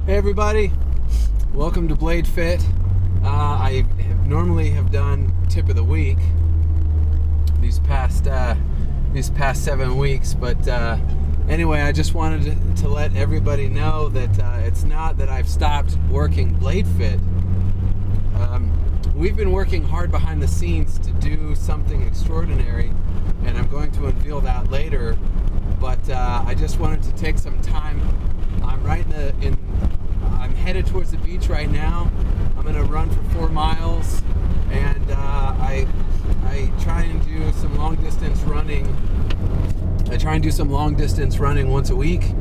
Hey everybody, welcome to BladeFit. I normally have done tip of the week these past 7 weeks, but anyway, I just wanted to let everybody know that it's not that I've stopped working BladeFit. We've been working hard behind the scenes to do something extraordinary, and I'm going to unveil that later. But I just wanted to take some time. I'm I'm headed towards the beach right now. I'm going to run for 4 miles, and I try and do some long distance running. I try and do some long distance running once a week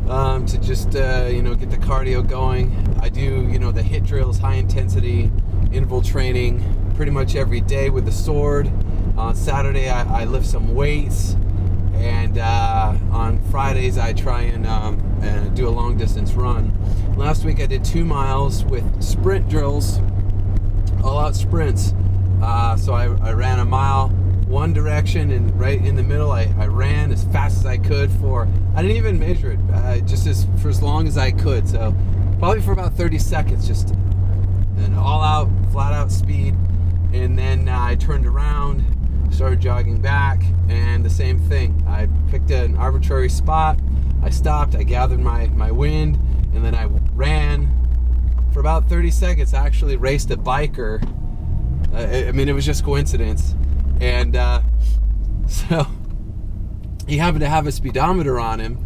to just get the cardio going. I do the HIIT drills, high intensity interval training, pretty much every day with the sword. On Saturday I lift some weights, and on Fridays I try and do a long distance run. Last week I did 2 miles with sprint drills, all out sprints. So I ran a mile one direction, and right in the middle I ran as fast as I could I didn't even measure it, just for as long as I could. So probably for about 30 seconds, just an all out, flat out speed. And then I turned around, started jogging back, and the same thing. I picked an arbitrary spot, I stopped, I gathered my wind, and then I ran for about 30 seconds. I actually raced a biker. It was just coincidence. And so he happened to have a speedometer on him,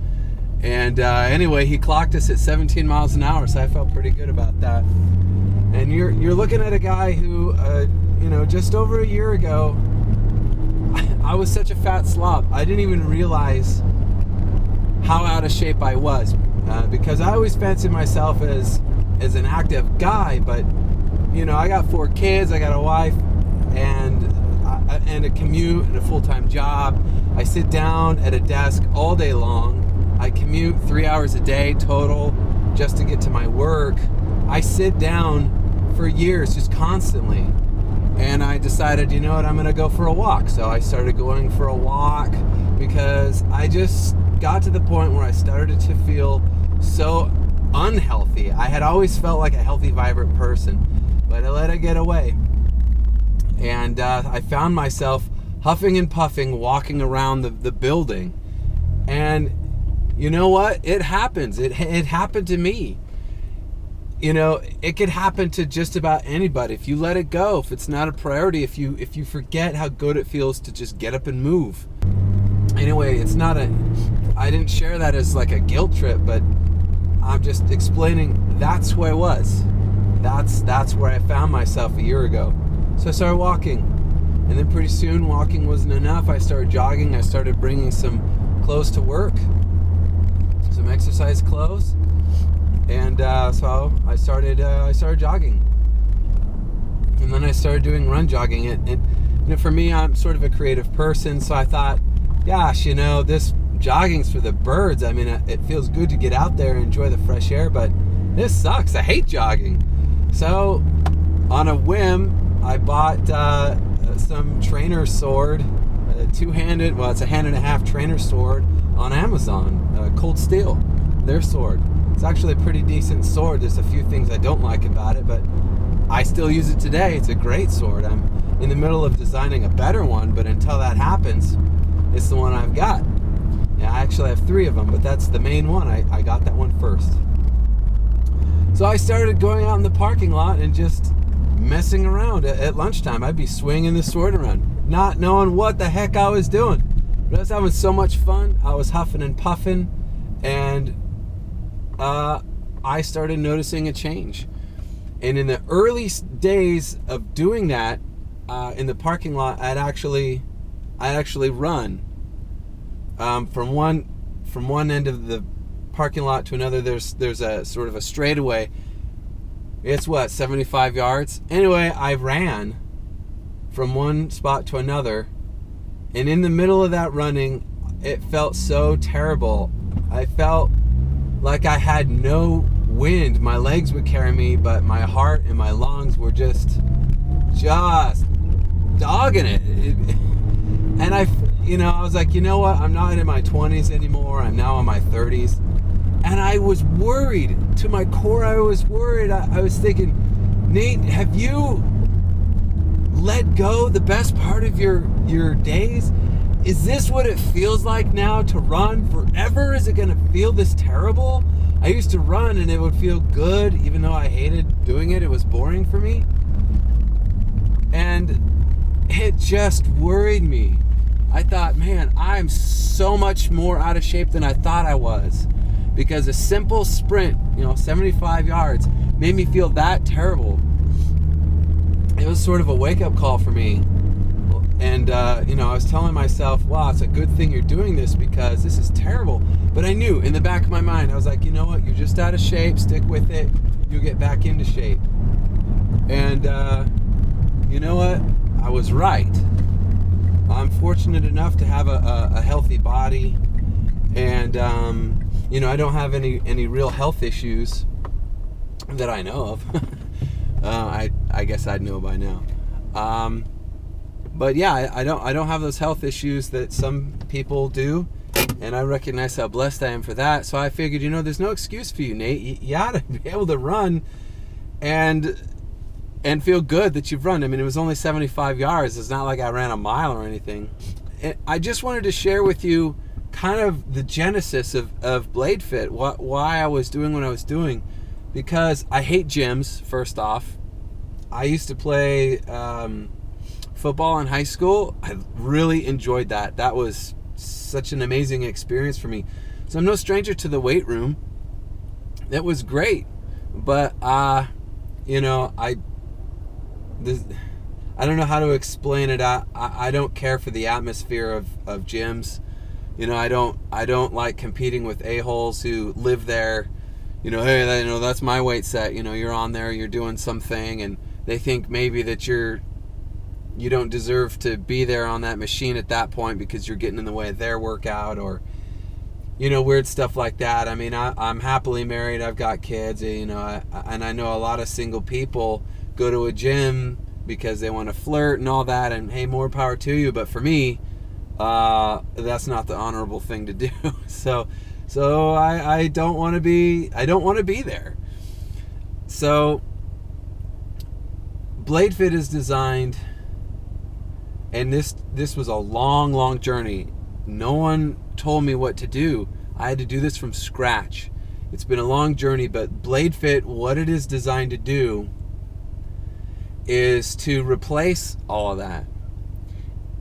and anyway, he clocked us at 17 miles an hour, so I felt pretty good about that. And you're looking at a guy who, just over a year ago, I was such a fat slob. I didn't even realize how out of shape I was, because I always fancied myself as an active guy. But I got 4 kids, I got a wife, and a commute and a full-time job. I sit down at a desk all day long. I commute 3 hours a day total just to get to my work. I sit down for years, just constantly. And I decided, I'm going to go for a walk. So I started going for a walk because I just got to the point where I started to feel so unhealthy. I had always felt like a healthy, vibrant person, but I let it get away. And I found myself huffing and puffing, walking around the building. And you know what? It happens. It happened to me. It could happen to just about anybody if you let it go, if it's not a priority, if you forget how good it feels to just get up and move. Anyway, I didn't share that as like a guilt trip, but I'm just explaining that's who I was. That's where I found myself a year ago. So I started walking, and then pretty soon walking wasn't enough. I started jogging. I started bringing some clothes to work, some exercise clothes. And so I started jogging, and then I started doing run jogging. And for me, I'm sort of a creative person, so I thought, gosh, this jogging's for the birds. It feels good to get out there and enjoy the fresh air, but this sucks. I hate jogging. So on a whim, I bought some trainer sword, two-handed. Well, it's a hand and a half trainer sword on Amazon, Cold Steel, their sword. It's actually a pretty decent sword. There's a few things I don't like about it, but I still use it today. It's a great sword. I'm in the middle of designing a better one, but until that happens, it's the one I've got. Yeah, I actually have 3 of them, but that's the main one. I got that one first. So I started going out in the parking lot and just messing around at lunchtime. I'd be swinging the sword around, not knowing what the heck I was doing. But I was having so much fun. I was huffing and puffing, and I started noticing a change. And in the early days of doing that, in the parking lot, I'd actually run from one end of the parking lot to another. There's a sort of a straightaway. It's 75 yards. Anyway, I ran from one spot to another, and in the middle of that running, it felt so terrible. I felt like I had no wind. My legs would carry me, but my heart and my lungs were just dogging it. And I was like, you know what? I'm not in my 20s anymore. I'm now in my 30s. And I was worried to my core. I was worried. I was thinking, Nate, have you let go the best part of your days? Is this what it feels like now to run forever? Is it going to feel this terrible? I used to run and it would feel good, even though I hated doing it. It was boring for me. And it just worried me. I thought, man, I'm so much more out of shape than I thought I was. Because a simple sprint, 75 yards, made me feel that terrible. It was sort of a wake-up call for me. And, I was telling myself, wow, it's a good thing you're doing this because this is terrible. But I knew in the back of my mind, I was like, you know what? You're just out of shape. Stick with it. You'll get back into shape. And, you know what? I was right. I'm fortunate enough to have a healthy body. And, I don't have any real health issues that I know of. I guess I'd know by now. But yeah, I don't have those health issues that some people do, and I recognize how blessed I am for that. So I figured, there's no excuse for you, Nate. You ought to be able to run and feel good that you've run. I mean, it was only 75 yards. It's not like I ran a mile or anything. And I just wanted to share with you kind of the genesis of BladeFit, why I was doing what I was doing, because I hate gyms. First off, I used to play football in high school. I really enjoyed that. That was such an amazing experience for me. So I'm no stranger to the weight room. It was great, but I don't know how to explain it. I don't care for the atmosphere of gyms. I don't like competing with a-holes who live there. Hey, that's my weight set. You're on there, you're doing something, and they think maybe that you don't deserve to be there on that machine at that point because you're getting in the way of their workout, or weird stuff like that. I mean, I'm happily married. I've got kids. And I know a lot of single people go to a gym because they want to flirt and all that. And hey, more power to you. But for me, that's not the honorable thing to do. So I don't want to be. I don't want to be there. So BladeFit is designed. And this was a long journey. No one told me what to do. I had to do this from scratch. It's been a long journey, but BladeFit, what it is designed to do is to replace all of that.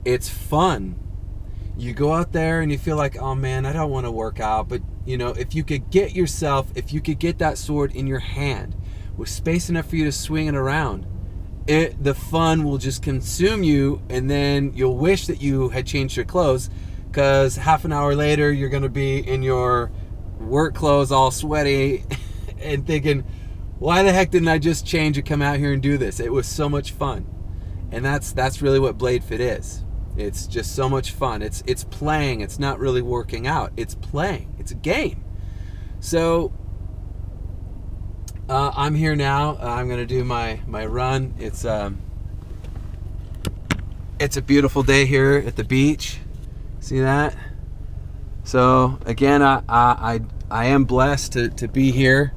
It's fun. You go out there and you feel like, oh man, I don't want to work out. But if you could get that sword in your hand with space enough for you to swing it around, the fun will just consume you, and then you'll wish that you had changed your clothes, because half an hour later you're going to be in your work clothes all sweaty and thinking, why the heck didn't I just change and come out here and do this? It was so much fun. And that's really what BladeFit is. It's just so much fun. It's playing. It's not really working out. It's playing. It's a game. So I'm here now. I'm going to do my run. It's a beautiful day here at the beach. See that? So again, I am blessed to be here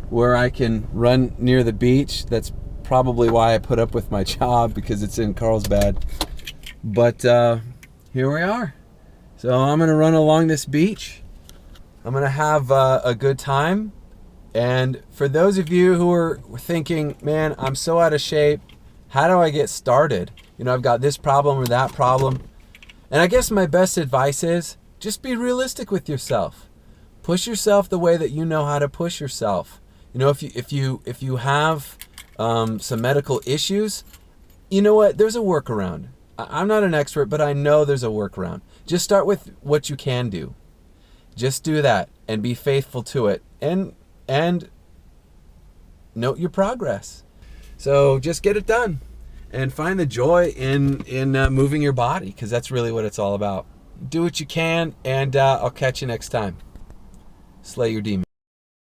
where I can run near the beach. That's probably why I put up with my job, because it's in Carlsbad. But here we are. So I'm going to run along this beach. I'm going to have a good time. And for those of you who are thinking, man, I'm so out of shape, how do I get started? I've got this problem or that problem. And I guess my best advice is just be realistic with yourself. Push yourself the way that you know how to push yourself. If you have some medical issues, you know what? There's a workaround. I'm not an expert, but I know there's a workaround. Just start with what you can do. Just do that and be faithful to it. And note your progress. So just get it done and find the joy in moving your body, because that's really what it's all about. Do what you can, and I'll catch you next time. Slay your demons.